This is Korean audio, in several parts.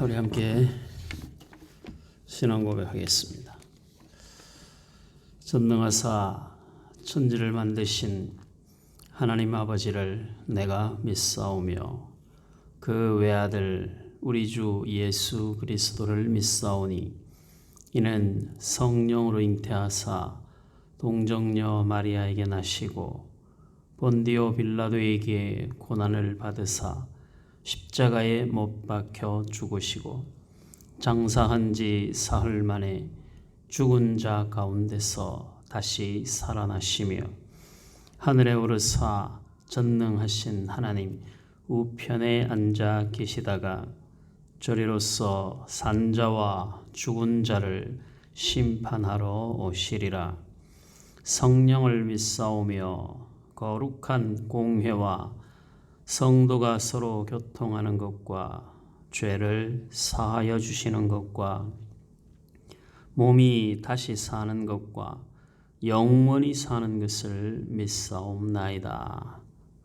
우리 함께 신앙 고백하겠습니다. 전능하사 천지를 만드신 하나님 아버지를 내가 믿사오며 그 외아들 우리 주 예수 그리스도를 믿사오니 이는 성령으로 잉태하사 동정녀 마리아에게 나시고 본디오 빌라도에게 고난을 받으사 십자가에 못 박혀 죽으시고 장사한 지 사흘 만에 죽은 자 가운데서 다시 살아나시며 하늘에 오르사 전능하신 하나님 우편에 앉아 계시다가 저리로서 산자와 죽은 자를 심판하러 오시리라. 성령을 믿사오며 거룩한 공회와 성도가 서로 교통하는 것과 죄를 사하여 주시는 것과 몸이 다시 사는 것과 영원히 사는 것을 믿사옵나이다.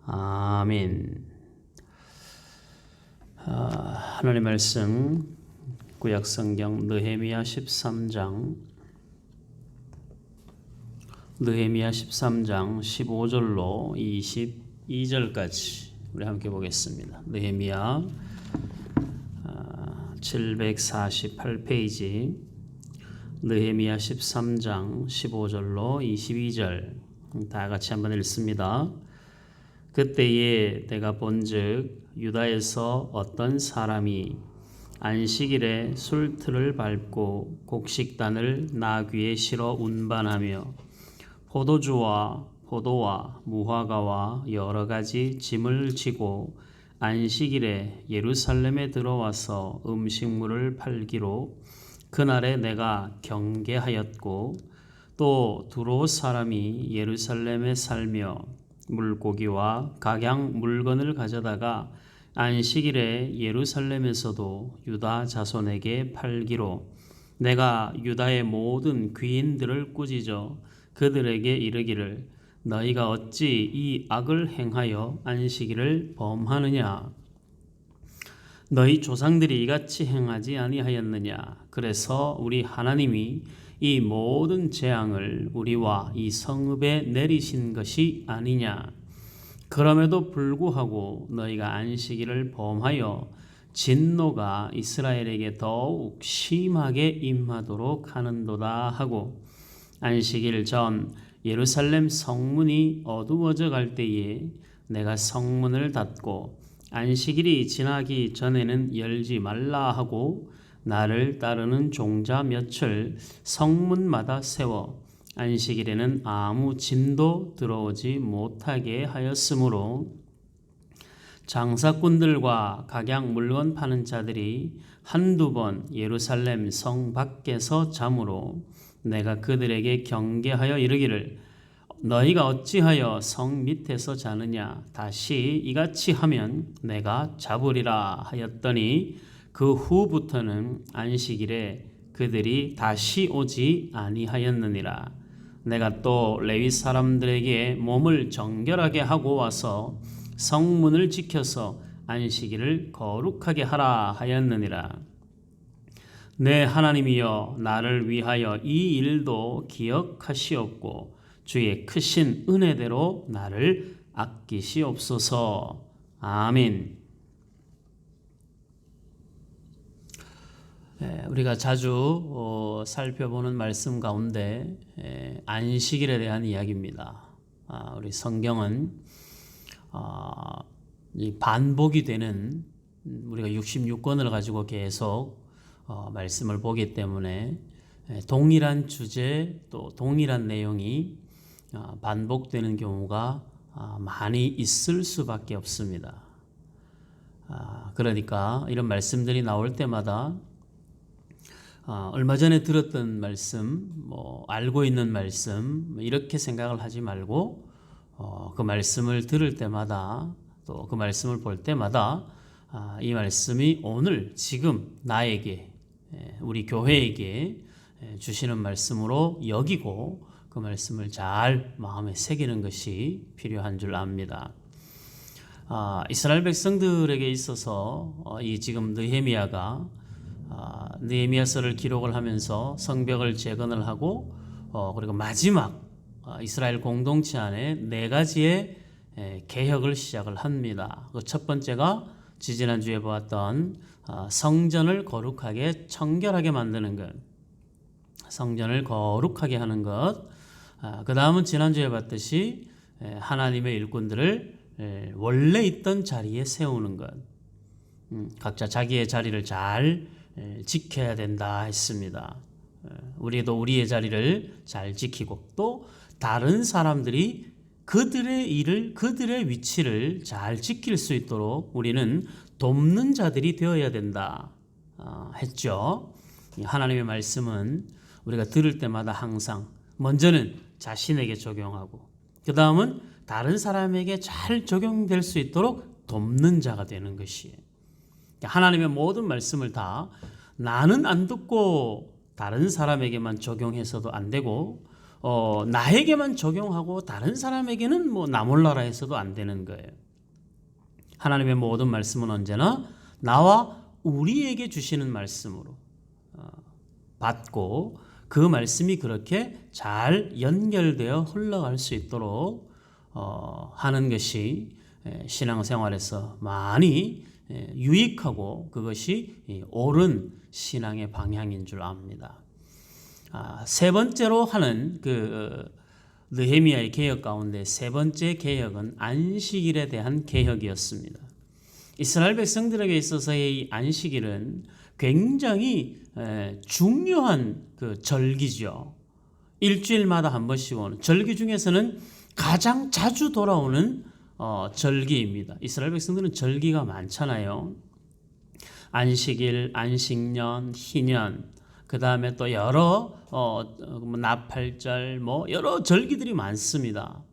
아멘. 하나님의 말씀 구약성경 느헤미야 13장 15절로 22절까지 우리 함께 보겠습니다. 느헤미야 748페이지 느헤미야 13장 15절로 22절 다 같이 한번 읽습니다. 그때에 내가 본즉 유다에서 어떤 사람이 안식일에 술틀을 밟고 곡식단을 나귀에 실어 운반하며 포도와 무화과와 여러 가지 짐을 지고 안식일에 예루살렘에 들어와서 음식물을 팔기로 그날에 내가 경계하였고 또 두로 사람이 예루살렘에 살며 물고기와 각양 물건을 가져다가 안식일에 예루살렘에서도 유다 자손에게 팔기로 내가 유다의 모든 귀인들을 꾸짖어 그들에게 이르기를 너희가 어찌 이 악을 행하여 안식일을 범하느냐? 너희 조상들이 이같이 행하지 아니하였느냐? 그래서 우리 하나님이 이 모든 재앙을 우리와 이 성읍에 내리신 것이 아니냐? 그럼에도 불구하고 너희가 안식일을 범하여 진노가 이스라엘에게 더욱 심하게 임하도록 하는도다 하고 안식일 전 예루살렘 성문이 어두워져 갈 때에 내가 성문을 닫고 안식일이 지나기 전에는 열지 말라 하고 나를 따르는 종자 몇을 성문마다 세워 안식일에는 아무 짐도 들어오지 못하게 하였으므로 장사꾼들과 각양 물건 파는 자들이 한두 번 예루살렘 성 밖에서 자므로 내가 그들에게 경계하여 이르기를 너희가 어찌하여 성 밑에서 자느냐 다시 이같이 하면 내가 잡으리라 하였더니 그 후부터는 안식일에 그들이 다시 오지 아니하였느니라. 내가 또 레위 사람들에게 몸을 정결하게 하고 와서 성문을 지켜서 안식일을 거룩하게 하라 하였느니라. 내 하나님이여 나를 위하여 이 일도 기억하시옵고 주의 크신 은혜대로 나를 아끼시옵소서. 아멘. 우리가 자주 살펴보는 말씀 가운데 안식일에 대한 이야기입니다. 우리 성경은 이 반복이 되는 우리가 66권을 가지고 계속 말씀을 보기 때문에 동일한 주제 또 동일한 내용이 반복되는 경우가 많이 있을 수밖에 없습니다. 그러니까 이런 말씀들이 나올 때마다 얼마 전에 들었던 말씀, 알고 있는 말씀 이렇게 생각을 하지 말고 그 말씀을 들을 때마다 또 그 말씀을 볼 때마다 이 말씀이 오늘 지금 나에게 우리 교회에게 주시는 말씀으로 여기고 그 말씀을 잘 마음에 새기는 것이 필요한 줄 압니다. 이스라엘 백성들에게 있어서 이 지금 느헤미야가 느헤미야서를 기록을 하면서 성벽을 재건을 하고 그리고 마지막 이스라엘 공동체 안에 네 가지의 개혁을 시작을 합니다. 그 첫 번째가 지지난주에 보았던 성전을 거룩하게 청결하게 만드는 것, 성전을 거룩하게 하는 것. 그 다음은 지난주에 봤듯이 하나님의 일꾼들을 원래 있던 자리에 세우는 것. 각자 자기의 자리를 잘 지켜야 된다 했습니다. 우리도 우리의 자리를 잘 지키고 또 다른 사람들이 그들의 일을, 그들의 위치를 잘 지킬 수 있도록 우리는 돕는 자들이 되어야 된다 했죠. 하나님의 말씀은 우리가 들을 때마다 항상 먼저는 자신에게 적용하고 그 다음은 다른 사람에게 잘 적용될 수 있도록 돕는 자가 되는 것이에요. 하나님의 모든 말씀을 다 나는 안 듣고 다른 사람에게만 적용해서도 안 되고 나에게만 적용하고 다른 사람에게는 뭐 나 몰라라 해서도 안 되는 거예요. 하나님의 모든 말씀은 언제나 나와 우리에게 주시는 말씀으로 받고 그 말씀이 그렇게 잘 연결되어 흘러갈 수 있도록 하는 것이 신앙생활에서 많이 유익하고 그것이 옳은 신앙의 방향인 줄 압니다. 세 번째로 하는 느헤미야의 개혁 가운데 세 번째 개혁은 안식일에 대한 개혁이었습니다. 이스라엘 백성들에게 있어서의 이 안식일은 굉장히 중요한 절기죠. 일주일마다 한 번씩 오는 절기 중에서는 가장 자주 돌아오는 절기입니다. 이스라엘 백성들은 절기가 많잖아요. 안식일, 안식년, 희년, 그 다음에 또 여러 나팔절, 여러 절기들이 많습니다.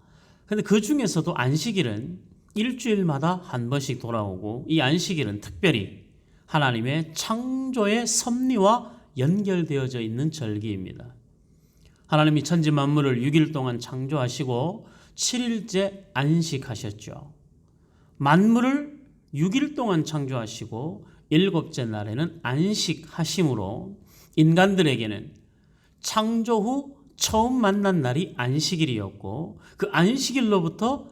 근데 그 중에서도 안식일은 일주일마다 한 번씩 돌아오고 이 안식일은 특별히 하나님의 창조의 섭리와 연결되어져 있는 절기입니다. 하나님이 천지 만물을 6일 동안 창조하시고 7일째 안식하셨죠. 만물을 6일 동안 창조하시고 7째 날에는 안식하심으로 인간들에게는 창조 후 처음 만난 날이 안식일이었고 그 안식일로부터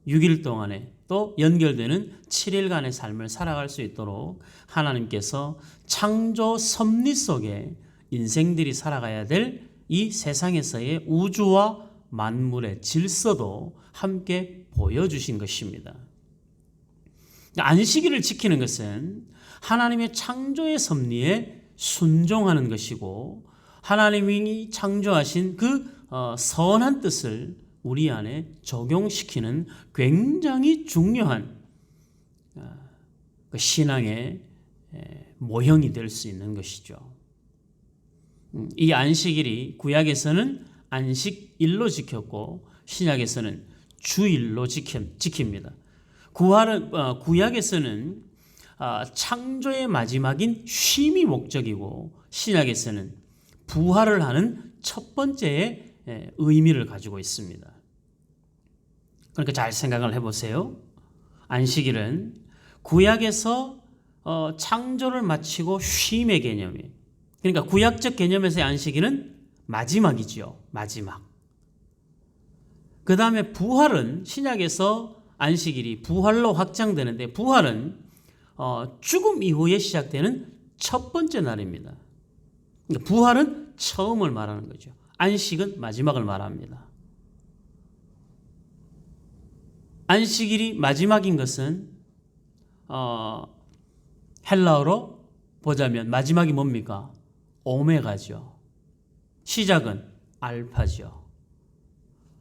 6일 동안에 또 연결되는 7일간의 삶을 살아갈 수 있도록 하나님께서 창조 섭리 속에 인생들이 살아가야 될 이 세상에서의 우주와 만물의 질서도 함께 보여주신 것입니다. 안식일을 지키는 것은 하나님의 창조의 섭리에 순종하는 것이고 하나님이 창조하신 그 선한 뜻을 우리 안에 적용시키는 굉장히 중요한 신앙의 모형이 될 수 있는 것이죠. 이 안식일이 구약에서는 안식일로 지켰고 신약에서는 주일로 지킵니다. 구약에서는 창조의 마지막인 쉼이 목적이고 신약에서는 부활을 하는 첫 번째의 의미를 가지고 있습니다. 그러니까 잘 생각을 해보세요. 안식일은 구약에서 창조를 마치고 쉼의 개념이에요. 그러니까 구약적 개념에서의 안식일은 마지막이죠. 마지막. 그 다음에 부활은 신약에서 안식일이 부활로 확장되는데 부활은 죽음 이후에 시작되는 첫 번째 날입니다. 그러니까 부활은 처음을 말하는 거죠. 안식은 마지막을 말합니다. 안식일이 마지막인 것은 헬라어로 보자면 마지막이 뭡니까? 오메가죠. 시작은 알파죠.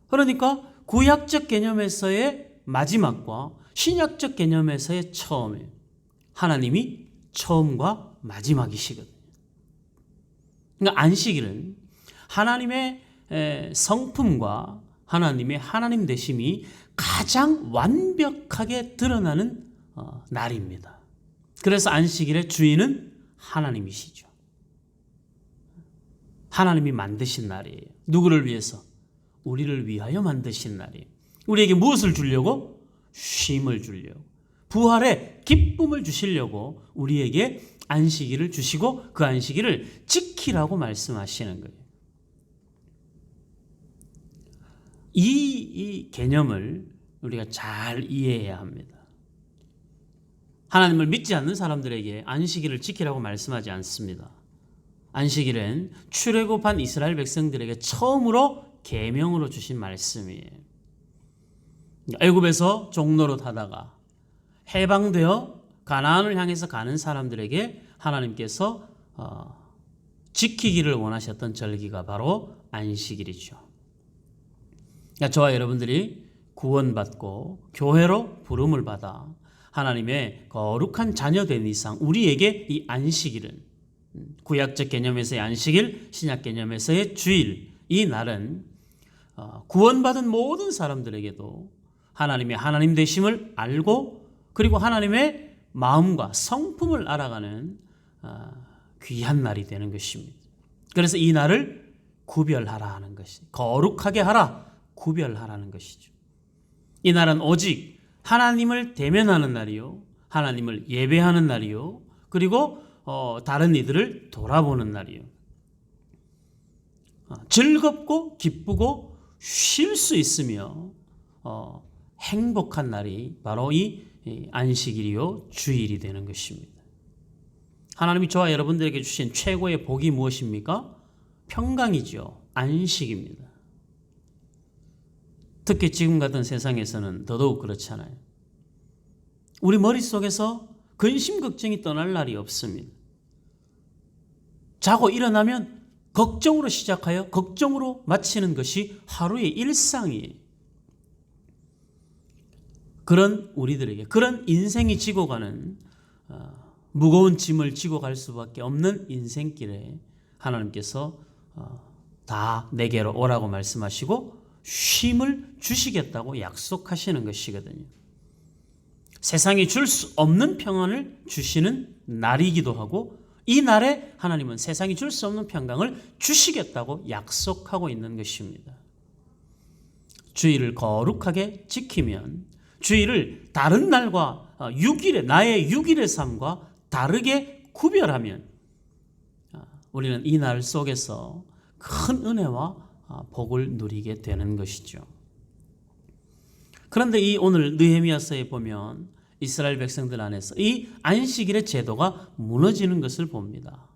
그러니까 구약적 개념에서의 마지막과 신약적 개념에서의 처음이에요. 하나님이 처음과 마지막이시거든요. 그러니까 안식일은 하나님의 성품과 하나님의 하나님 되심이 가장 완벽하게 드러나는 날입니다. 그래서 안식일의 주인은 하나님이시죠. 하나님이 만드신 날이에요. 누구를 위해서? 우리를 위하여 만드신 날이에요. 우리에게 무엇을 주려고? 쉼을 주려고. 부활의 기쁨을 주시려고 우리에게 안식일을 주시고 그 안식일을 지키라고 말씀하시는 거예요. 이 개념을 우리가 잘 이해해야 합니다. 하나님을 믿지 않는 사람들에게 안식일을 지키라고 말씀하지 않습니다. 안식일은 출애굽한 이스라엘 백성들에게 처음으로 계명으로 주신 말씀이에요. 애굽에서 종노릇 하다가 해방되어 가나안을 향해서 가는 사람들에게 하나님께서 지키기를 원하셨던 절기가 바로 안식일이죠. 그러니까 저와 여러분들이 구원받고 교회로 부름을 받아 하나님의 거룩한 자녀 된 이상 우리에게 이 안식일은 구약적 개념에서의 안식일, 신약 개념에서의 주일, 이 날은 구원받은 모든 사람들에게도 하나님의 하나님 되심을 알고 그리고 하나님의 마음과 성품을 알아가는 귀한 날이 되는 것입니다. 그래서 이 날을 구별하라 하는 것이, 거룩하게 하라, 구별하라는 것이죠. 이 날은 오직 하나님을 대면하는 날이요, 하나님을 예배하는 날이요, 그리고 다른 이들을 돌아보는 날이요. 즐겁고 기쁘고 쉴 수 있으며 행복한 날이 바로 이 안식일이요 주일이 되는 것입니다. 하나님이 저와 여러분들에게 주신 최고의 복이 무엇입니까? 평강이죠. 안식입니다. 특히 지금 같은 세상에서는 더더욱 그렇잖아요. 우리 머릿속에서 근심 걱정이 떠날 날이 없습니다. 자고 일어나면 걱정으로 시작하여 걱정으로 마치는 것이 하루의 일상이에요. 그런 우리들에게, 그런 인생이 지고 가는 무거운 짐을 지고 갈 수밖에 없는 인생길에 하나님께서 다 내게로 오라고 말씀하시고 쉼을 주시겠다고 약속하시는 것이거든요. 세상이 줄 수 없는 평안을 주시는 날이기도 하고 이 날에 하나님은 세상이 줄 수 없는 평강을 주시겠다고 약속하고 있는 것입니다. 주일을 거룩하게 지키면 주일을 다른 날과 6일의 나의 6일의 삶과 다르게 구별하면 우리는 이 날 속에서 큰 은혜와 복을 누리게 되는 것이죠. 그런데 이 오늘 느헤미야서에 보면 이스라엘 백성들 안에서 이 안식일의 제도가 무너지는 것을 봅니다.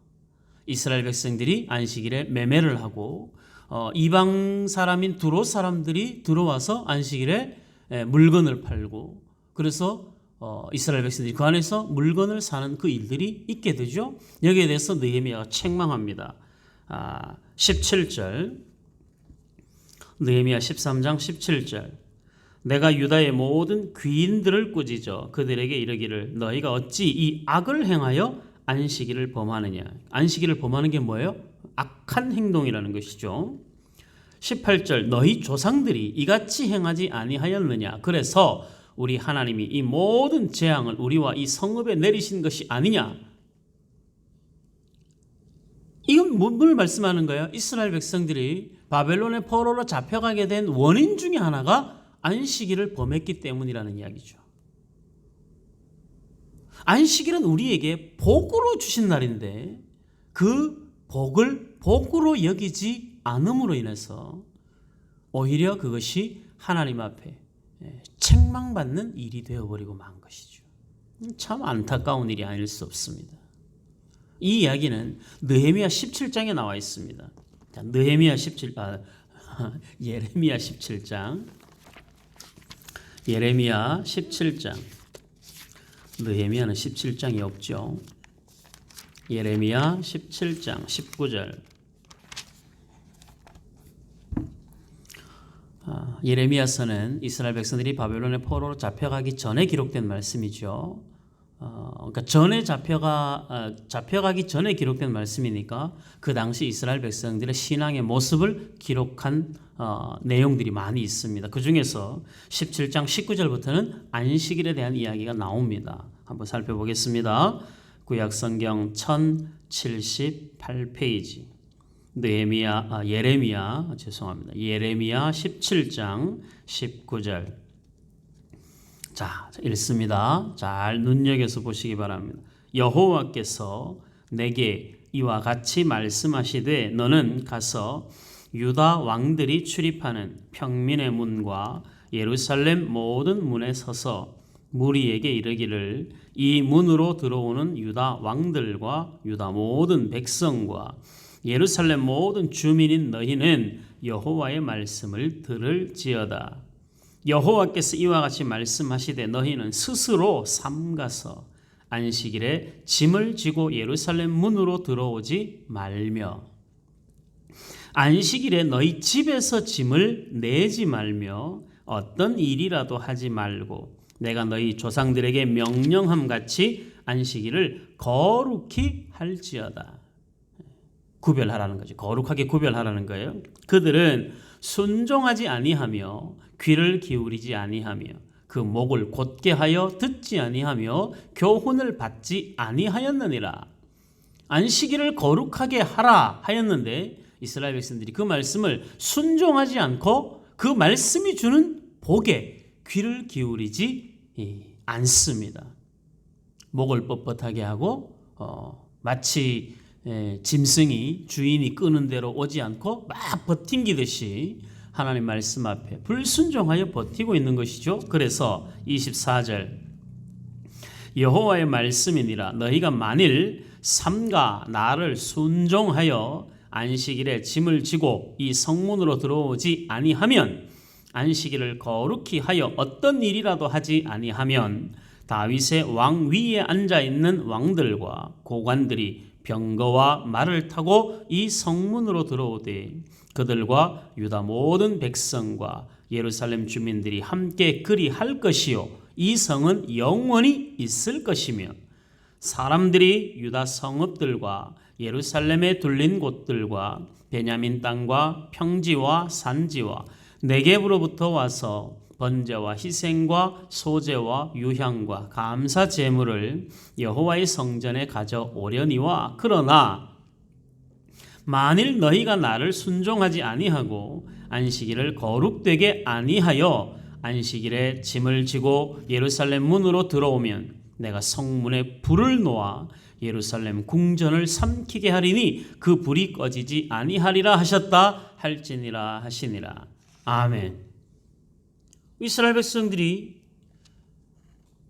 이스라엘 백성들이 안식일에 매매를 하고 이방 사람인 두로 사람들이 들어와서 안식일에 물건을 팔고 그래서 이스라엘 백성들이 그 안에서 물건을 사는 그 일들이 있게 되죠. 여기에 대해서 느헤미야가 책망합니다. 17절 느헤미야 13장 17절 내가 유다의 모든 귀인들을 꾸짖어 그들에게 이르기를 너희가 어찌 이 악을 행하여 안식일을 범하느냐. 안식일을 범하는 게 뭐예요? 악한 행동이라는 것이죠. 18절 너희 조상들이 이같이 행하지 아니하였느냐. 그래서 우리 하나님이 이 모든 재앙을 우리와 이 성읍에 내리신 것이 아니냐. 이건 뭘 말씀하는 거예요? 이스라엘 백성들이 바벨론의 포로로 잡혀가게 된 원인 중에 하나가 안식일을 범했기 때문이라는 이야기죠. 안식일은 우리에게 복으로 주신 날인데 그 복을 복으로 여기지 않음으로 인해서 오히려 그것이 하나님 앞에 책망받는 일이 되어버리고 만 것이죠. 참 안타까운 일이 아닐 수 없습니다. 이 이야기는 느헤미야 17장에 나와 있습니다. 자, 예레미야 17장 예레미야 17장 느헤미야는 17장이 없죠. 예레미야 17장 19절 예레미야서는 이스라엘 백성들이 바벨론의 포로로 잡혀가기 전에 기록된 말씀이죠. 그러니까 잡혀가기 전에 기록된 말씀이니까 그 당시 이스라엘 백성들의 신앙의 모습을 기록한 내용들이 많이 있습니다. 그 중에서 17장 19절부터는 안식일에 대한 이야기가 나옵니다. 한번 살펴보겠습니다. 구약성경 1078페이지 예레미야 17장 19절 자, 읽습니다. 잘 눈여겨서 보시기 바랍니다. 여호와께서 내게 이와 같이 말씀하시되 너는 가서 유다 왕들이 출입하는 평민의 문과 예루살렘 모든 문에 서서 무리에게 이르기를 이 문으로 들어오는 유다 왕들과 유다 모든 백성과 예루살렘 모든 주민인 너희는 여호와의 말씀을 들을지어다. 여호와께서 이와 같이 말씀하시되 너희는 스스로 삼가서 안식일에 짐을 지고 예루살렘 문으로 들어오지 말며 안식일에 너희 집에서 짐을 내지 말며 어떤 일이라도 하지 말고 내가 너희 조상들에게 명령함 같이 안식일을 거룩히 할지어다. 구별하라는 거죠. 거룩하게 구별하라는 거예요. 그들은 순종하지 아니하며 귀를 기울이지 아니하며 그 목을 곧게 하여 듣지 아니하며 교훈을 받지 아니하였느니라. 안식일을 거룩하게 하라 하였는데 이스라엘 백성들이 그 말씀을 순종하지 않고 그 말씀이 주는 복에 귀를 기울이지 않습니다. 목을 뻣뻣하게 하고 마치 짐승이 주인이 끄는 대로 오지 않고 막 버팅기듯이 하나님 말씀 앞에 불순종하여 버티고 있는 것이죠. 그래서 24절 여호와의 말씀이니라 너희가 만일 삼가 나를 순종하여 안식일에 짐을 지고 이 성문으로 들어오지 아니하면 안식일을 거룩히 하여 어떤 일이라도 하지 아니하면 다윗의 왕 위에 앉아 있는 왕들과 고관들이 병거와 말을 타고 이 성문으로 들어오되 그들과 유다 모든 백성과 예루살렘 주민들이 함께 그리할 것이요 이 성은 영원히 있을 것이며 사람들이 유다 성읍들과 예루살렘에 둘린 곳들과 베냐민 땅과 평지와 산지와 네겝으로부터 와서 번제와 희생과 소제와 유향과 감사 제물을 여호와의 성전에 가져오려니와 그러나 만일 너희가 나를 순종하지 아니하고 안식일을 거룩되게 아니하여 안식일에 짐을 지고 예루살렘 문으로 들어오면 내가 성문에 불을 놓아 예루살렘 궁전을 삼키게 하리니 그 불이 꺼지지 아니하리라 하셨다 할지니라 하시니라. 아멘. 이스라엘 백성들이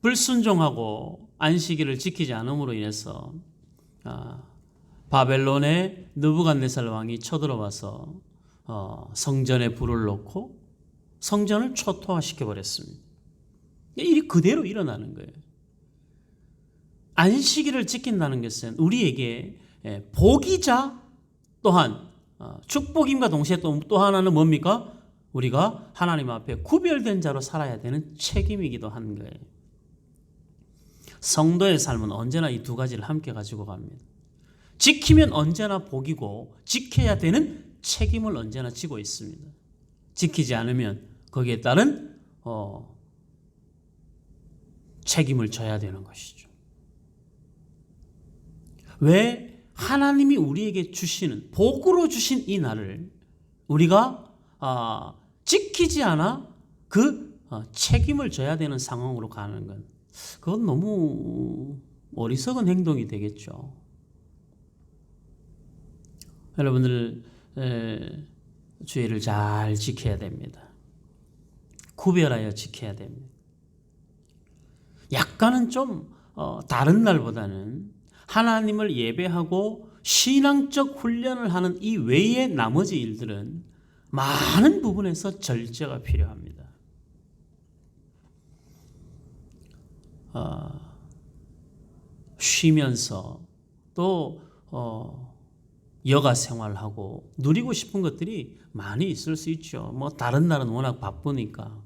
불순종하고 안식일을 지키지 않음으로 인해서 바벨론의 느부갓네살 왕이 쳐들어와서 성전에 불을 놓고 성전을 초토화시켜 버렸습니다. 일이 그대로 일어나는 거예요. 안식일을 지킨다는 것은 우리에게 복이자 또한 축복임과 동시에 또 하나는 뭡니까? 우리가 하나님 앞에 구별된 자로 살아야 되는 책임이기도 한 거예요. 성도의 삶은 언제나 이 두 가지를 함께 가지고 갑니다. 지키면 언제나 복이고 지켜야 되는 책임을 언제나 지고 있습니다. 지키지 않으면 거기에 따른 책임을 져야 되는 것이죠. 왜 하나님이 우리에게 주시는 복으로 주신 이 날을 우리가 지키지 않아 그 책임을 져야 되는 상황으로 가는 건 그건 너무 어리석은 행동이 되겠죠. 여러분들 주의를 잘 지켜야 됩니다. 구별하여 지켜야 됩니다. 약간은 좀 다른 날보다는 하나님을 예배하고 신앙적 훈련을 하는 이 외의 나머지 일들은 많은 부분에서 절제가 필요합니다. 쉬면서 또 여가 생활하고 누리고 싶은 것들이 많이 있을 수 있죠. 뭐 다른 날은 워낙 바쁘니까.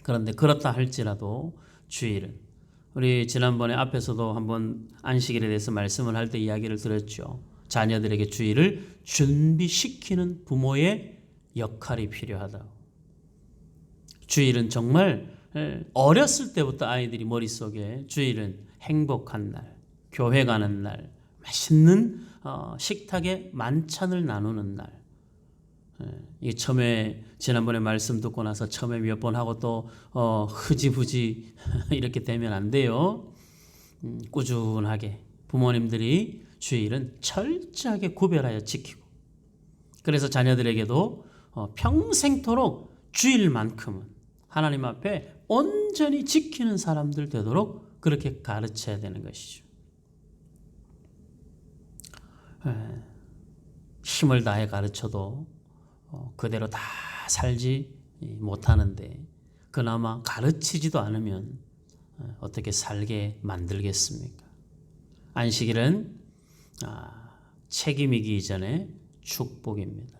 그런데 그렇다 할지라도 주일은 우리 지난번에 앞에서도 한번 안식일에 대해서 말씀을 할 때 이야기를 들었죠. 자녀들에게 주일을 준비시키는 부모의 역할이 필요하다. 주일은 정말 어렸을 때부터 아이들이 머릿속에 주일은 행복한 날, 교회 가는 날, 맛있는 식탁에 만찬을 나누는 날. 이 처음에 지난번에 말씀 듣고 나서 처음에 몇 번 하고 또 흐지부지 이렇게 되면 안 돼요. 꾸준하게 부모님들이 주일은 철저하게 구별하여 지키고, 그래서 자녀들에게도 평생토록 주일만큼은 하나님 앞에 온전히 지키는 사람들 되도록 그렇게 가르쳐야 되는 것이죠. 힘을 다해 가르쳐도 그대로 다 살지 못하는데, 그나마 가르치지도 않으면 어떻게 살게 만들겠습니까? 안식일은 책임이기 이전에 축복입니다.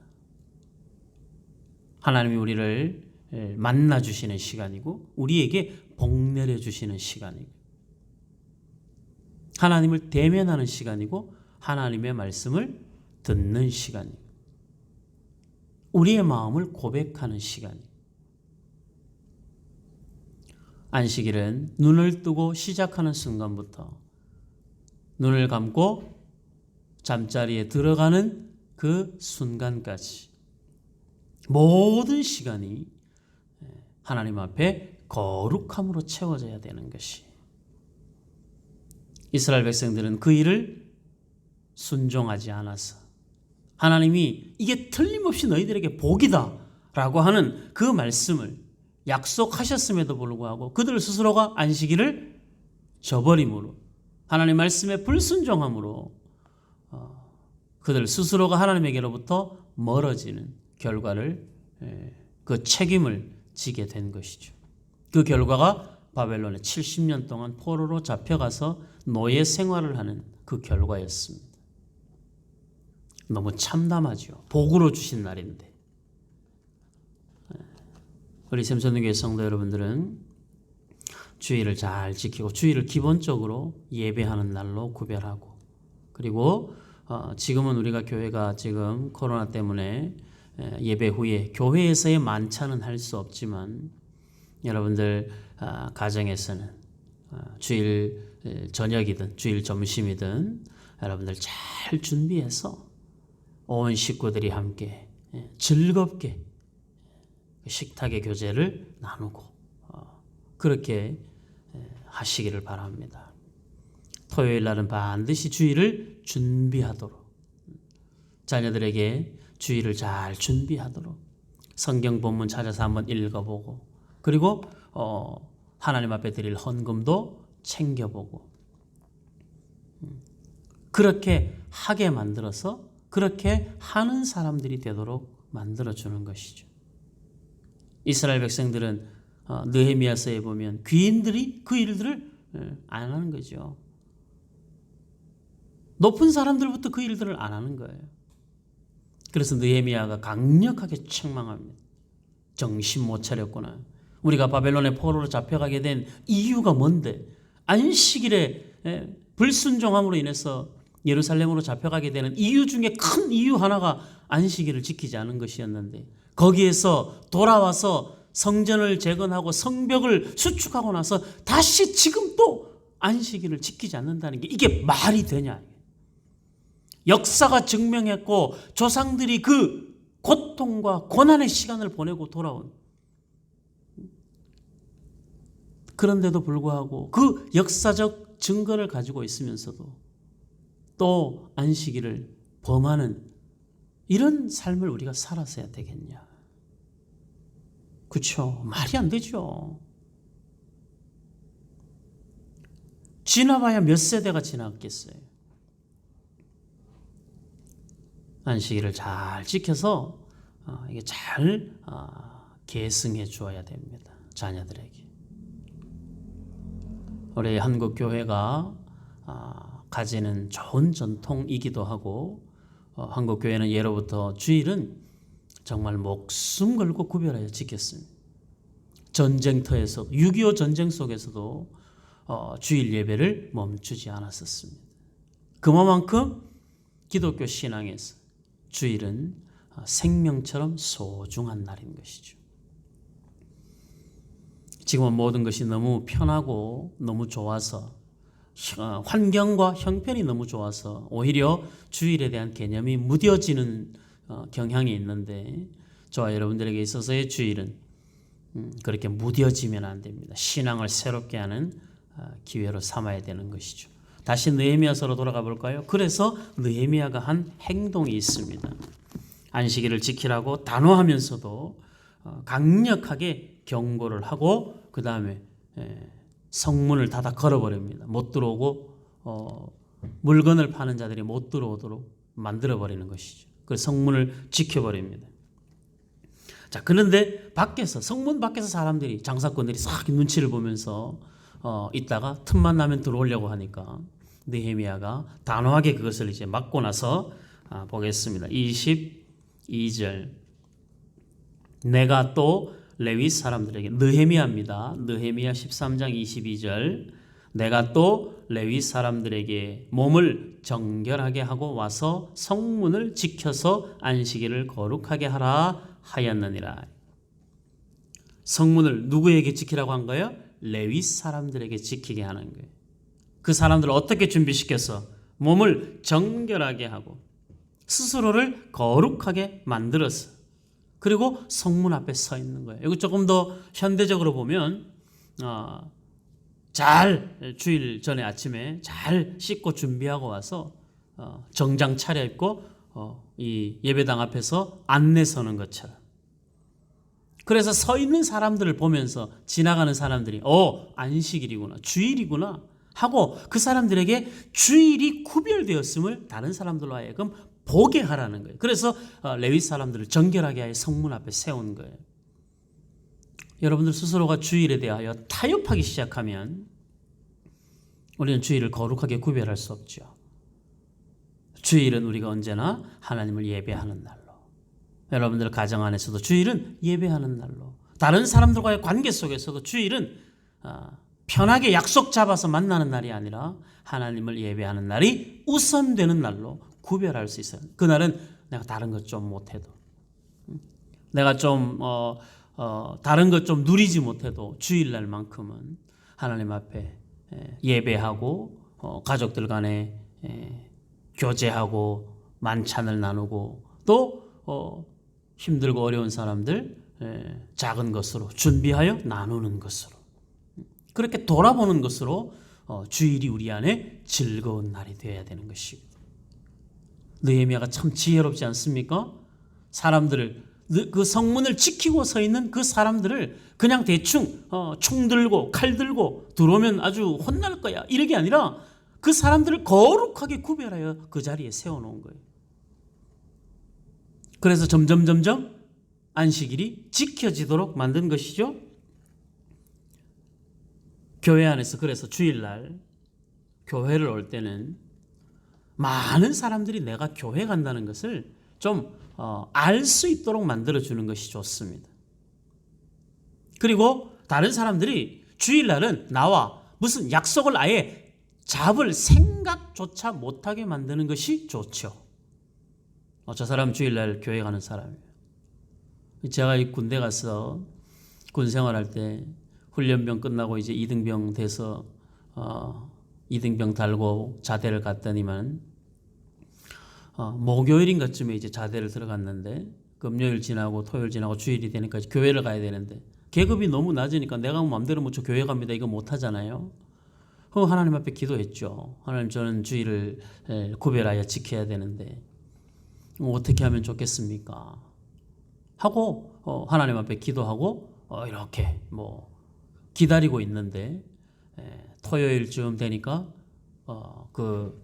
하나님이 우리를 만나주시는 시간이고 우리에게 복 내려주시는 시간이고, 하나님을 대면하는 시간이고 하나님의 말씀을 듣는 시간이고, 우리의 마음을 고백하는 시간이고, 안식일은 눈을 뜨고 시작하는 순간부터 눈을 감고 잠자리에 들어가는 그 순간까지 모든 시간이 하나님 앞에 거룩함으로 채워져야 되는 것이, 이스라엘 백성들은 그 일을 순종하지 않아서 하나님이 이게 틀림없이 너희들에게 복이다 라고 하는 그 말씀을 약속하셨음에도 불구하고 그들 스스로가 안식일을 저버림으로, 하나님 말씀에 불순종함으로 그들 스스로가 하나님에게로부터 멀어지는 결과를, 그 책임을 지게 된 것이죠. 그 결과가 바벨론에 70년 동안 포로로 잡혀가서 노예 생활을 하는 그 결과였습니다. 너무 참담하죠. 복으로 주신 날인데. 우리 샘선교회 성도 여러분들은 주일을 잘 지키고 주일을 기본적으로 예배하는 날로 구별하고, 그리고 지금은 우리가 교회가 지금 코로나 때문에 예배 후에 교회에서의 만찬은 할 수 없지만, 여러분들 가정에서는 주일 저녁이든 주일 점심이든 여러분들 잘 준비해서 온 식구들이 함께 즐겁게 식탁의 교제를 나누고 그렇게 하시기를 바랍니다. 토요일 날은 반드시 주일을 준비하도록, 자녀들에게 주일을 잘 준비하도록 성경 본문 찾아서 한번 읽어보고, 그리고 하나님 앞에 드릴 헌금도 챙겨보고, 그렇게 하게 만들어서 그렇게 하는 사람들이 되도록 만들어주는 것이죠. 이스라엘 백성들은 느헤미야서에 보면 귀인들이 그 일들을 안 하는 거죠. 높은 사람들부터 그 일들을 안 하는 거예요. 그래서 느헤미야가 강력하게 책망합니다. 정신 못 차렸구나. 우리가 바벨론의 포로로 잡혀가게 된 이유가 뭔데? 안식일에 불순종함으로 인해서 예루살렘으로 잡혀가게 되는 이유 중에 큰 이유 하나가 안식일을 지키지 않은 것이었는데, 거기에서 돌아와서 성전을 재건하고 성벽을 수축하고 나서 다시 지금 또 안식일을 지키지 않는다는 게 이게 말이 되냐. 역사가 증명했고 조상들이 그 고통과 고난의 시간을 보내고 돌아온, 그런데도 불구하고 그 역사적 증거를 가지고 있으면서도 또 안식일을 범하는 이런 삶을 우리가 살았어야 되겠냐. 그렇죠? 말이 안 되죠. 지나봐야 몇 세대가 지났겠어요. 안식일을 잘 지켜서 이게 잘 계승해 주어야 됩니다. 자녀들에게. 우리 한국 교회가 가지는 좋은 전통이기도 하고, 한국 교회는 예로부터 주일은 정말 목숨 걸고 구별하여 지켰습니다. 전쟁터에서 6.25 전쟁 속에서도 주일 예배를 멈추지 않았었습니다. 그만큼 기독교 신앙에서 주일은 생명처럼 소중한 날인 것이죠. 지금은 모든 것이 너무 편하고 너무 좋아서, 환경과 형편이 너무 좋아서 오히려 주일에 대한 개념이 무뎌지는 경향이 있는데, 저와 여러분들에게 있어서의 주일은 그렇게 무뎌지면 안 됩니다. 신앙을 새롭게 하는 기회로 삼아야 되는 것이죠. 다시 느헤미야서로 돌아가 볼까요? 그래서 느헤미야가 한 행동이 있습니다. 안식일을 지키라고 단호하면서도 강력하게 경고를 하고 그 다음에 성문을 닫아 걸어버립니다. 못 들어오고 물건을 파는 자들이 못 들어오도록 만들어버리는 것이죠. 그래서 성문을 지켜버립니다. 자, 그런데 밖에서 성문 밖에서 사람들이 장사꾼들이 싹 눈치를 보면서 있다가 틈만 나면 들어오려고 하니까 느헤미야가 단호하게 그것을 이제 막고 나서 보겠습니다. 22절 내가 또 레위 사람들에게 느헤미야입니다. 느헤미야 13장 22절 내가 또 레위 사람들에게 몸을 정결하게 하고 와서 성문을 지켜서 안식일을 거룩하게 하라 하였느니라. 성문을 누구에게 지키라고 한 거예요? 레위 사람들에게 지키게 하는 거예요. 그 사람들을 어떻게 준비시켜서 몸을 정결하게 하고 스스로를 거룩하게 만들어서 그리고 성문 앞에 서 있는 거예요. 이거 조금 더 현대적으로 보면 잘 주일 전에 아침에 잘 씻고 준비하고 와서 정장 차려입고 이 예배당 앞에서 안내 서는 것처럼. 그래서 서 있는 사람들을 보면서 지나가는 사람들이 안식일이구나 주일이구나 하고 그 사람들에게 주일이 구별되었음을 다른 사람들로 하여금 보게 하라는 거예요. 그래서 레위 사람들을 정결하게 하여 성문 앞에 세운 거예요. 여러분들 스스로가 주일에 대하여 타협하기 시작하면 우리는 주일을 거룩하게 구별할 수 없죠. 주일은 우리가 언제나 하나님을 예배하는 날로, 여러분들 가정 안에서도 주일은 예배하는 날로, 다른 사람들과의 관계 속에서도 주일은 편하게 약속 잡아서 만나는 날이 아니라 하나님을 예배하는 날이 우선되는 날로 구별할 수 있어요. 그날은 내가 다른 것 좀 못해도, 내가 좀 다른 것 좀 누리지 못해도 주일날만큼은 하나님 앞에 예배하고 가족들 간에 교제하고 만찬을 나누고 또 힘들고 어려운 사람들 작은 것으로 준비하여 나누는 것으로 그렇게 돌아보는 것으로 주일이 우리 안에 즐거운 날이 되어야 되는 것입니다. 느헤미야가 참 지혜롭지 않습니까? 사람들을 그 성문을 지키고 서 있는 그 사람들을 그냥 대충 총 들고 칼 들고 들어오면 아주 혼날 거야 이렇게 아니라 그 사람들을 거룩하게 구별하여 그 자리에 세워놓은 거예요. 그래서 점점 안식일이 지켜지도록 만든 것이죠. 교회 안에서 그래서 주일날 교회를 올 때는 많은 사람들이 내가 교회 간다는 것을 좀 알 수 있도록 만들어주는 것이 좋습니다. 그리고 다른 사람들이 주일날은 나와 무슨 약속을 아예 잡을 생각조차 못하게 만드는 것이 좋죠. 저 사람 주일날 교회 가는 사람이에요. 제가 이 군대 가서 군 생활할 때 훈련병 끝나고 이제 2등병 돼서 2등병 달고 자대를 갔더니만 목요일인가쯤에 이제 자대를 들어갔는데 금요일 지나고 토요일 지나고 주일이 되니까 교회를 가야 되는데 계급이 너무 낮으니까 내가 마음대로 저 교회 갑니다 이거 못 하잖아요. 하나님 앞에 기도했죠. 하나님 저는 주일을 구별하여 지켜야 되는데 어떻게 하면 좋겠습니까? 하고 하나님 앞에 기도하고 이렇게 기다리고 있는데 토요일쯤 되니까 그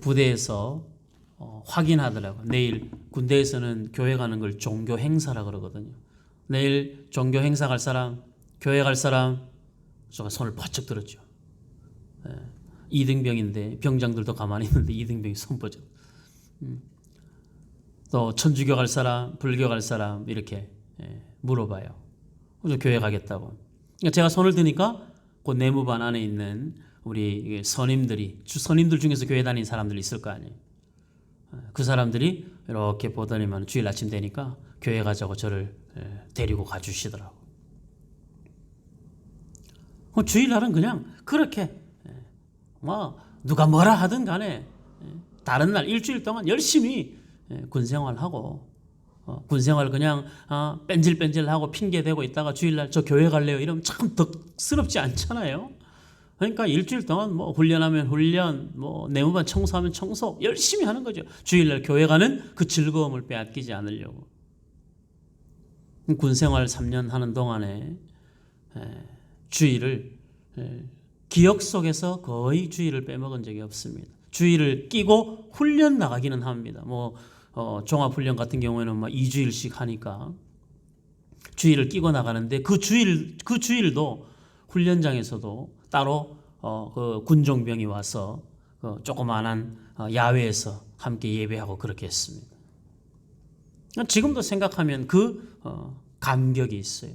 부대에서 확인하더라고요. 내일 군대에서는 교회 가는 걸 종교 행사라 그러거든요. 내일 종교 행사 갈 사람, 교회 갈 사람, 제가 손을 번쩍 들었죠. 2등병인데 병장들도 가만히 있는데 2등병이 손 번쩍. 또 천주교 갈 사람, 불교 갈 사람 이렇게 물어봐요. 그래서 교회 가겠다고. 제가 손을 드니까 그 내무반 안에 있는 우리 선임들 중에서 교회 다니는 사람들이 있을 거 아니에요. 그 사람들이 이렇게 보더니만 주일 아침 되니까 교회 가자고 저를 데리고 가주시더라고. 주일날은 그냥 그렇게 누가 뭐라 하든 간에 다른 날 일주일 동안 열심히 군생활하고 군생활 그냥 뺀질뺀질하고 핑계대고 있다가 주일날 저 교회 갈래요 이러면 참 덕스럽지 않잖아요. 그러니까 일주일 동안 뭐 훈련하면 훈련, 뭐 내무반 청소하면 청소 열심히 하는 거죠. 주일날 교회 가는 그 즐거움을 빼앗기지 않으려고. 군생활 3년 하는 동안에 주일을 기억 속에서 거의 주일을 빼먹은 적이 없습니다. 주일을 끼고 훈련 나가기는 합니다. 뭐 종합훈련 같은 경우에는 막 2주일씩 하니까 주일을 끼고 나가는데 그 주일도 훈련장에서도 따로 그 군종병이 와서 그 조그마한 야외에서 함께 예배하고 그렇게 했습니다. 지금도 생각하면 그 감격이 있어요.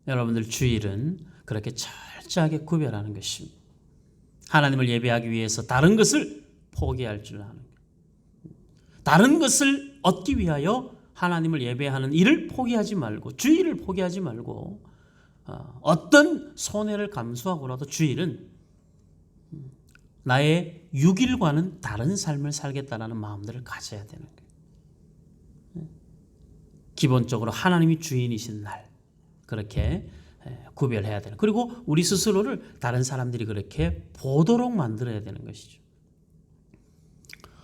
여러분들 주일은 그렇게 철저하게 구별하는 것입니다. 하나님을 예배하기 위해서 다른 것을 포기할 줄 아는 것. 다른 것을 얻기 위하여 하나님을 예배하는 일을 포기하지 말고 주일을 포기하지 말고 어떤 손해를 감수하고라도 주일은 나의 6일과는 다른 삶을 살겠다는 마음들을 가져야 되는 거예요. 기본적으로 하나님이 주인이신 날 그렇게 구별해야 되는. 그리고 우리 스스로를 다른 사람들이 그렇게 보도록 만들어야 되는 것이죠.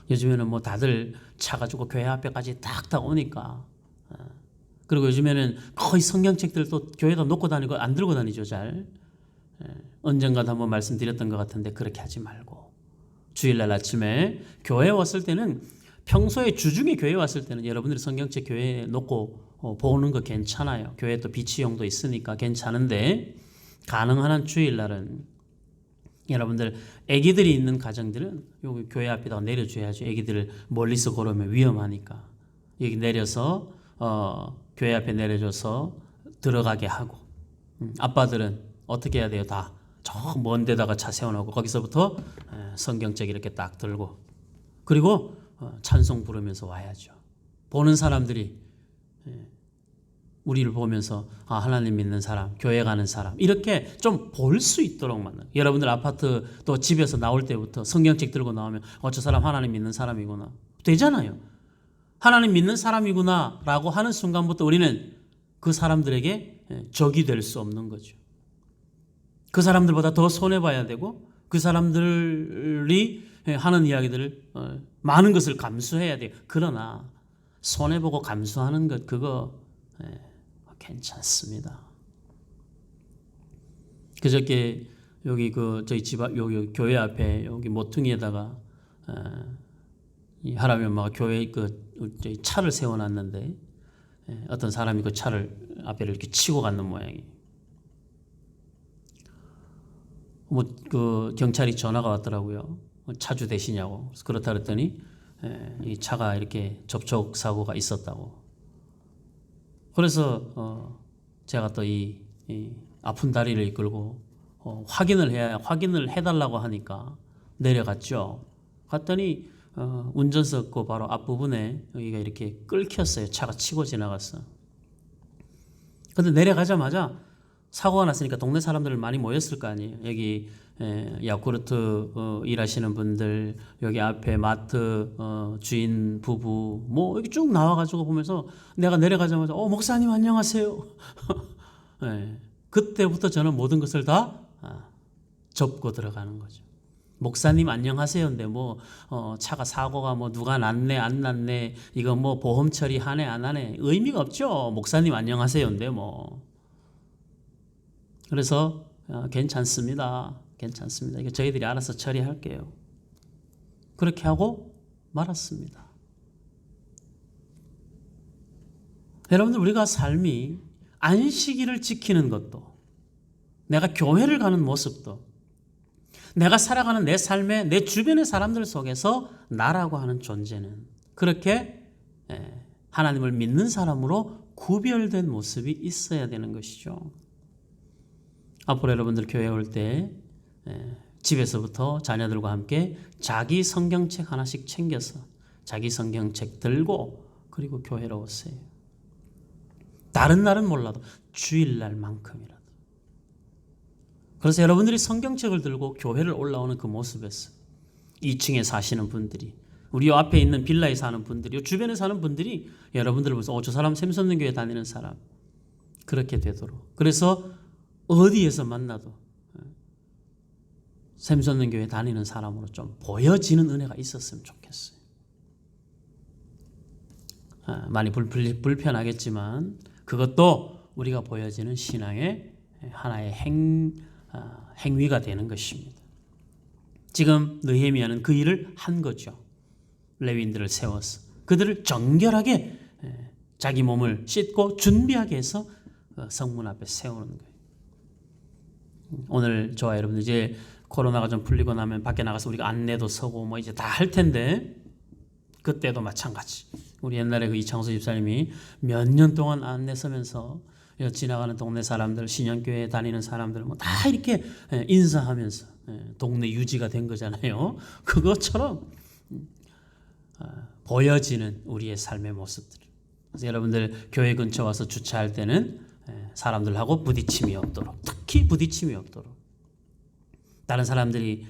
요즘에는 뭐 다들 차 가지고 교회 앞에까지 딱 오니까. 그리고 요즘에는 거의 성경책들도 교회에다 놓고 다니고 안 들고 다니죠, 잘. 언젠가도 한번 말씀드렸던 것 같은데 그렇게 하지 말고 주일날 아침에 교회에 왔을 때는 평소에 주중에 교회에 왔을 때는 여러분들이 성경책 교회에 놓고 보는 거 괜찮아요. 교회에 또 비치용도 있으니까 괜찮은데 가능한 한 주일날은 여러분들 아기들이 있는 가정들은 여기 교회 앞에다가 내려줘야죠. 아기들을 멀리서 걸으면 위험하니까 여기 내려서 교회 앞에 내려줘서 들어가게 하고 아빠들은 어떻게 해야 돼요? 다 저 먼 데다가 차 세워놓고 거기서부터 성경책 이렇게 딱 들고 그리고 찬송 부르면서 와야죠. 보는 사람들이 우리를 보면서 하나님 믿는 사람, 교회 가는 사람 이렇게 좀 볼 수 있도록 만나. 여러분들 아파트 또 집에서 나올 때부터 성경책 들고 나오면 저 사람 하나님 믿는 사람이구나 되잖아요. 하나님 믿는 사람이구나 라고 하는 순간부터 우리는 그 사람들에게 적이 될 수 없는 거죠. 그 사람들보다 더 손해봐야 되고 그 사람들이 하는 이야기들을 많은 것을 감수해야 돼요. 그러나 손해보고 감수하는 것 그거 괜찮습니다. 그저께 여기 저희 집 앞 여기 교회 앞에 여기 모퉁이에다가 이 할아버지 엄마가 교회 저희 차를 세워놨는데 어떤 사람이 그 차를 앞에 이렇게 치고 갔는 모양이에요. 그 경찰이 전화가 왔더라고요. 차주 되시냐고. 그래서 그렇다 그랬더니 이 차가 이렇게 접촉 사고가 있었다고. 그래서 제가 또 이 아픈 다리를 이끌고 확인을 해달라고 하니까 내려갔죠. 갔더니 운전석 그 바로 앞부분에 여기가 이렇게 끓혔어요. 차가 치고 지나갔어. 근데 내려가자마자 사고가 났으니까 동네 사람들 많이 모였을 거 아니에요. 여기 야쿠르트 일하시는 분들, 여기 앞에 마트 주인 부부 뭐 여기 쭉 나와가지고 보면서 내가 내려가자마자 목사님 안녕하세요. 네, 그때부터 저는 모든 것을 다 접고 들어가는 거죠. 목사님 안녕하세요인데 뭐 차가 사고가 뭐 누가 났네 안 났네 이거 뭐 보험 처리하네 안 하네 의미가 없죠. 목사님 안녕하세요인데 뭐. 그래서 괜찮습니다. 이거 저희들이 알아서 처리할게요. 그렇게 하고 말았습니다. 여러분들 우리가 삶이 안식일을 지키는 것도 내가 교회를 가는 모습도 내가 살아가는 내 삶의 내 주변의 사람들 속에서 나라고 하는 존재는 그렇게 하나님을 믿는 사람으로 구별된 모습이 있어야 되는 것이죠. 앞으로 여러분들 교회 올 때 집에서부터 자녀들과 함께 자기 성경책 하나씩 챙겨서 자기 성경책 들고 그리고 교회로 오세요. 다른 날은 몰라도 주일날만큼이라도. 그래서 여러분들이 성경책을 들고 교회를 올라오는 그 모습에서 2층에 사시는 분들이 우리 앞에 있는 빌라에 사는 분들이 주변에 사는 분들이 여러분들을 보면서 저 사람 샘솟는 교회 다니는 사람 그렇게 되도록. 그래서 어디에서 만나도 샘솟는 교회 다니는 사람으로 좀 보여지는 은혜가 있었으면 좋겠어요. 많이 불편하겠지만 그것도 우리가 보여지는 신앙의 하나의 행위가 되는 것입니다. 지금 느헤미야는 그 일을 한 거죠. 레위인들을 세워서 그들을 정결하게 자기 몸을 씻고 준비하게 해서 성문 앞에 세우는 거예요. 오늘 저와 여러분들 이제 코로나가 좀 풀리고 나면 밖에 나가서 우리가 안내도 서고 뭐 이제 다 할 텐데 그때도 마찬가지. 우리 옛날에 그 이창수 집사님이 몇 년 동안 안내 서면서 지나가는 동네 사람들, 신영교회 다니는 사람들 뭐 다 이렇게 인사하면서 동네 유지가 된 거잖아요. 그것처럼 보여지는 우리의 삶의 모습들. 그래서 여러분들 교회 근처 와서 주차할 때는 사람들하고 부딪힘이 없도록, 특히 부딪힘이 없도록. 다른 사람들이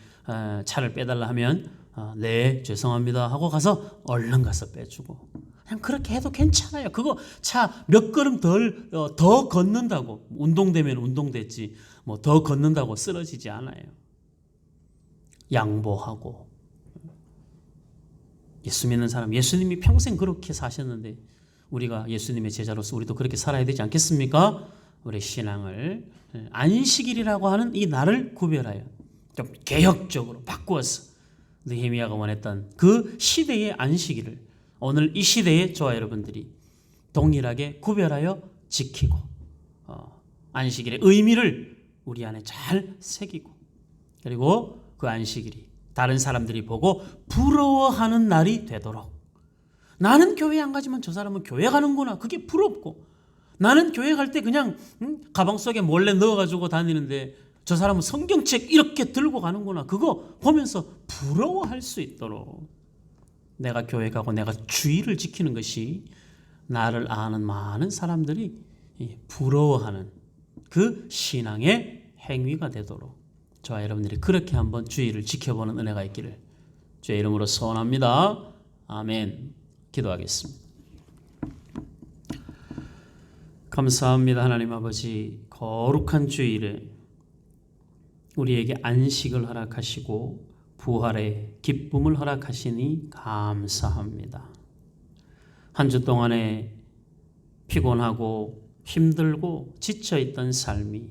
차를 빼달라 하면 네 죄송합니다 하고 가서 얼른 가서 빼주고 그냥 그렇게 해도 괜찮아요. 그거 차 몇 걸음 더 걷는다고 운동되면 운동됐지 뭐 더 걷는다고 쓰러지지 않아요. 양보하고 예수 믿는 사람 예수님이 평생 그렇게 사셨는데 우리가 예수님의 제자로서 우리도 그렇게 살아야 되지 않겠습니까? 우리 신앙을 안식일이라고 하는 이 날을 구별하여 좀 개혁적으로 바꾸어서 느헤미야가 원했던 그 시대의 안식일을 오늘 이 시대에 저와 여러분들이 동일하게 구별하여 지키고 안식일의 의미를 우리 안에 잘 새기고 그리고 그 안식일이 다른 사람들이 보고 부러워하는 날이 되도록 나는 교회 안 가지만 저 사람은 교회 가는구나 그게 부럽고 나는 교회 갈 때 그냥 가방 속에 몰래 넣어가지고 다니는데 저 사람은 성경책 이렇게 들고 가는구나 그거 보면서 부러워할 수 있도록 내가 교회 가고 내가 주의를 지키는 것이 나를 아는 많은 사람들이 부러워하는 그 신앙의 행위가 되도록 저와 여러분들이 그렇게 한번 주의를 지켜보는 은혜가 있기를 주의 이름으로 소원합니다. 아멘. 기도하겠습니다. 감사합니다. 하나님 아버지 거룩한 주일에 우리에게 안식을 허락하시고 부활의 기쁨을 허락하시니 감사합니다. 한 주 동안에 피곤하고 힘들고 지쳐있던 삶이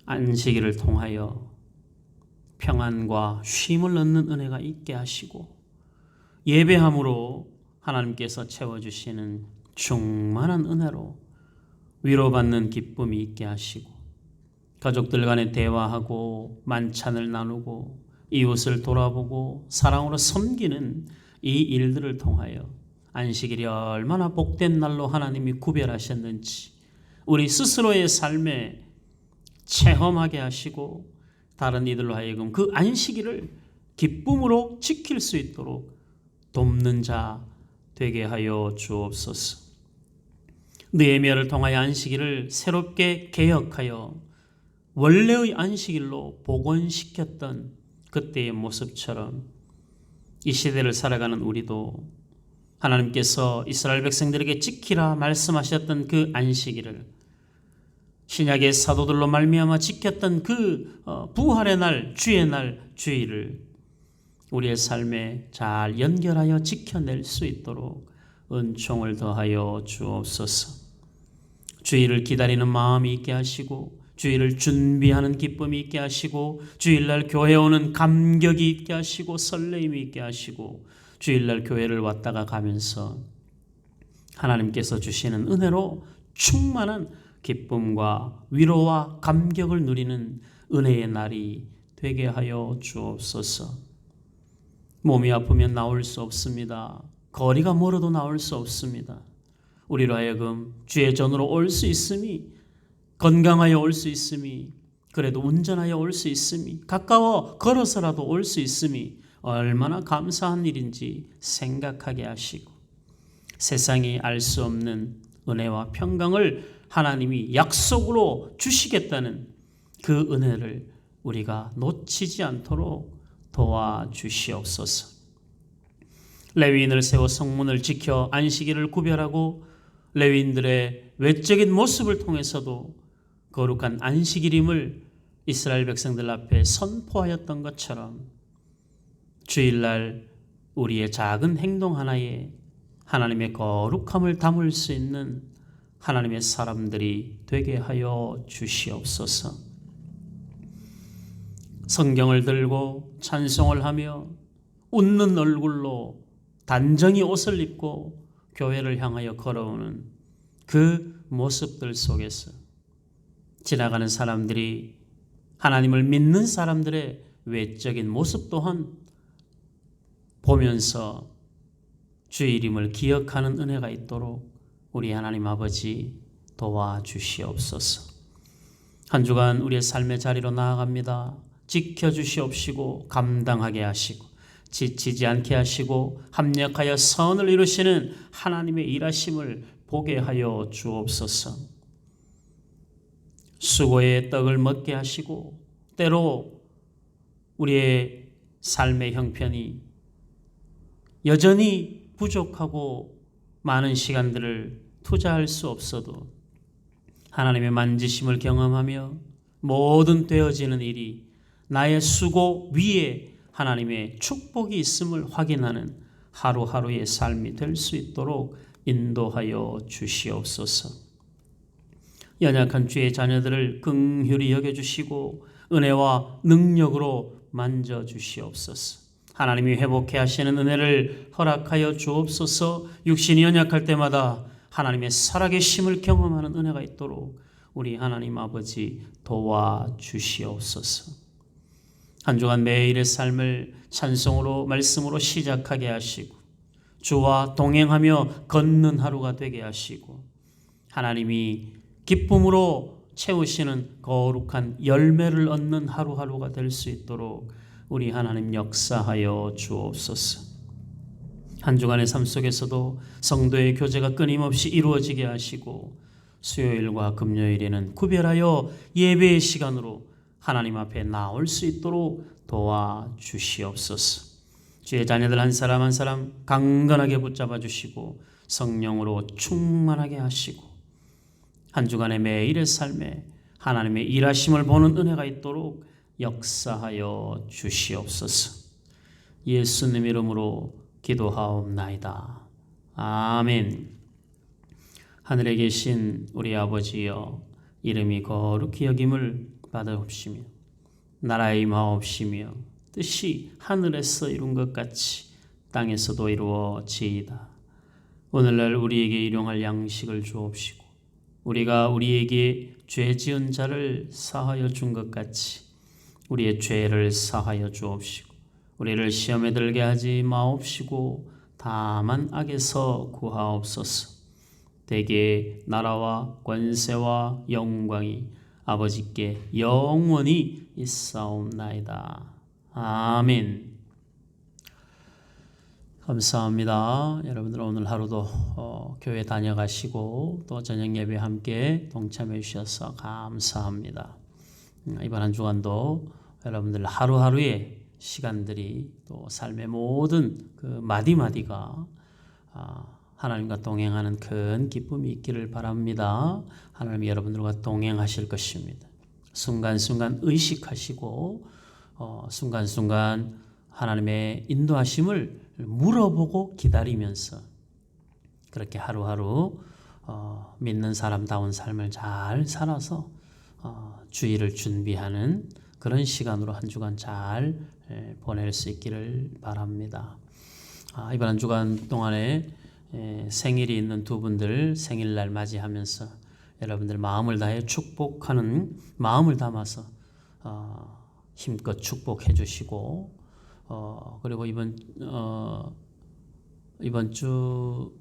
안식일을 통하여 평안과 쉼을 얻는 은혜가 있게 하시고 예배함으로 하나님께서 채워주시는 충만한 은혜로 위로받는 기쁨이 있게 하시고 가족들 간에 대화하고 만찬을 나누고 이웃을 돌아보고 사랑으로 섬기는 이 일들을 통하여 안식일이 얼마나 복된 날로 하나님이 구별하셨는지 우리 스스로의 삶에 체험하게 하시고 다른 이들로 하여금 그 안식일을 기쁨으로 지킬 수 있도록 돕는 자 되게 하여 주옵소서. 느헤미야를 통하여 안식일을 새롭게 개혁하여 원래의 안식일로 복원시켰던 그때의 모습처럼 이 시대를 살아가는 우리도 하나님께서 이스라엘 백성들에게 지키라 말씀하셨던 그 안식일을 신약의 사도들로 말미암아 지켰던 그 부활의 날, 주의 날, 주일을 우리의 삶에 잘 연결하여 지켜낼 수 있도록 은총을 더하여 주옵소서. 주일을 기다리는 마음이 있게 하시고 주일을 준비하는 기쁨이 있게 하시고 주일날 교회에 오는 감격이 있게 하시고 설레임이 있게 하시고 주일날 교회를 왔다가 가면서 하나님께서 주시는 은혜로 충만한 기쁨과 위로와 감격을 누리는 은혜의 날이 되게 하여 주옵소서. 몸이 아프면 나올 수 없습니다. 거리가 멀어도 나올 수 없습니다. 우리로 하여금 주의 전으로 올 수 있음이 건강하여 올 수 있음이 그래도 운전하여 올 수 있음이 가까워 걸어서라도 올 수 있음이 얼마나 감사한 일인지 생각하게 하시고 세상이 알 수 없는 은혜와 평강을 하나님이 약속으로 주시겠다는 그 은혜를 우리가 놓치지 않도록 도와주시옵소서. 레위인을 세워 성문을 지켜 안식일을 구별하고 레위인들의 외적인 모습을 통해서도 거룩한 안식일임을 이스라엘 백성들 앞에 선포하였던 것처럼 주일날 우리의 작은 행동 하나에 하나님의 거룩함을 담을 수 있는 하나님의 사람들이 되게 하여 주시옵소서. 성경을 들고 찬송을 하며 웃는 얼굴로 단정히 옷을 입고 교회를 향하여 걸어오는 그 모습들 속에서 지나가는 사람들이 하나님을 믿는 사람들의 외적인 모습 또한 보면서 주의 이름을 기억하는 은혜가 있도록 우리 하나님 아버지 도와주시옵소서. 한 주간 우리의 삶의 자리로 나아갑니다. 지켜주시옵시고 감당하게 하시고 지치지 않게 하시고 합력하여 선을 이루시는 하나님의 일하심을 보게 하여 주옵소서. 수고의 떡을 먹게 하시고 때로 우리의 삶의 형편이 여전히 부족하고 많은 시간들을 투자할 수 없어도 하나님의 만지심을 경험하며 모든 되어지는 일이 나의 수고 위에 하나님의 축복이 있음을 확인하는 하루하루의 삶이 될 수 있도록 인도하여 주시옵소서. 연약한 주의 자녀들을 긍휼히 여겨주시고 은혜와 능력으로 만져주시옵소서. 하나님이 회복해 하시는 은혜를 허락하여 주옵소서. 육신이 연약할 때마다 하나님의 살아계심을 경험하는 은혜가 있도록 우리 하나님 아버지 도와주시옵소서. 한 주간 매일의 삶을 찬송으로 말씀으로 시작하게 하시고 주와 동행하며 걷는 하루가 되게 하시고 하나님이 기쁨으로 채우시는 거룩한 열매를 얻는 하루하루가 될 수 있도록 우리 하나님 역사하여 주옵소서. 한 주간의 삶 속에서도 성도의 교제가 끊임없이 이루어지게 하시고 수요일과 금요일에는 구별하여 예배의 시간으로 하나님 앞에 나올 수 있도록 도와주시옵소서. 주의 자녀들 한 사람 한 사람 강건하게 붙잡아 주시고 성령으로 충만하게 하시고 한 주간의 매일의 삶에 하나님의 일하심을 보는 은혜가 있도록 역사하여 주시옵소서. 예수님 이름으로 기도하옵나이다. 아멘. 하늘에 계신 우리 아버지여, 이름이 거룩히 여김을 받아옵시며 나라의 임하옵시며 뜻이 하늘에서 이룬 것 같이 땅에서도 이루어지이다. 오늘날 우리에게 일용할 양식을 주옵시고 우리가 우리에게 죄 지은 자를 사하여 준 것 같이 우리의 죄를 사하여 주옵시고 우리를 시험에 들게 하지 마옵시고 다만 악에서 구하옵소서. 대개 나라와 권세와 영광이 아버지께 영원히 있사옵나이다. 아멘. 감사합니다. 여러분들 오늘 하루도 교회 다녀가시고 또 저녁 예배 함께 동참해 주셔서 감사합니다. 이번 한 주간도 여러분들 하루하루의 시간들이 또 삶의 모든 그 마디마디가 하나님과 동행하는 큰 기쁨이 있기를 바랍니다. 하나님이 여러분들과 동행하실 것입니다. 순간순간 의식하시고 순간순간 하나님의 인도하심을 물어보고 기다리면서 그렇게 하루하루 믿는 사람다운 삶을 잘 살아서 주일을 준비하는 그런 시간으로 한 주간 잘 보낼 수 있기를 바랍니다. 이번 한 주간 동안에 생일이 있는 두 분들 생일날 맞이하면서 여러분들 마음을 다해 축복하는 마음을 담아서 힘껏 축복해 주시고 그리고 이번 주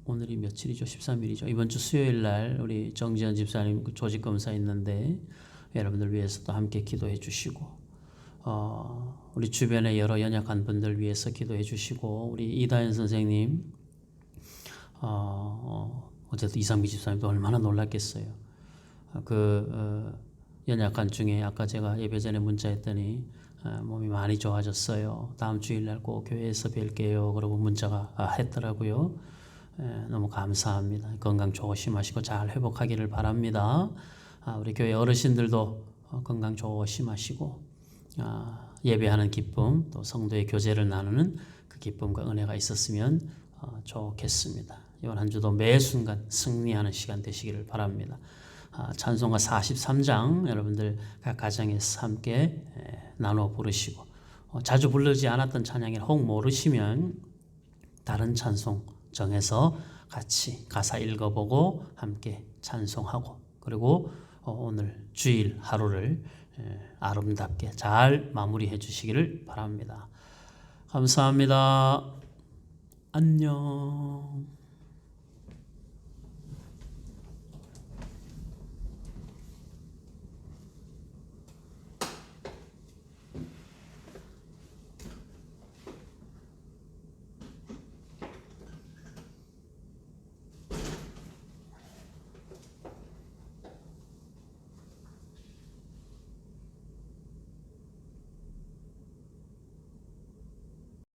오늘이 며칠이죠? 13일이죠. 이번 주 수요일 날 우리 정지현 집사님 조직 검사 있는데 여러분들 위해서도 함께 기도해 주시고 우리 주변에 여러 연약한 분들 위해서 기도해 주시고 우리 이다현 선생님 어제도 이상미 집사님도 얼마나 놀랐겠어요. 연약한 중에 아까 제가 예배 전에 문자했더니 몸이 많이 좋아졌어요. 다음 주일날 꼭 교회에서 뵐게요. 그러고 문자가 했더라고요. 너무 감사합니다. 건강 조심하시고 잘 회복하기를 바랍니다. 우리 교회 어르신들도 건강 조심하시고 예배하는 기쁨 또 성도의 교제를 나누는 그 기쁨과 은혜가 있었으면 좋겠습니다. 이번 한 주도 매 순간 승리하는 시간 되시기를 바랍니다. 찬송가 43장 여러분들 각 가정에서 함께 나누어 부르시고 자주 부르지 않았던 찬양을 혹 모르시면 다른 찬송 정해서 같이 가사 읽어보고 함께 찬송하고 그리고 오늘 주일 하루를 아름답게 잘 마무리해 주시기를 바랍니다. 감사합니다. 안녕.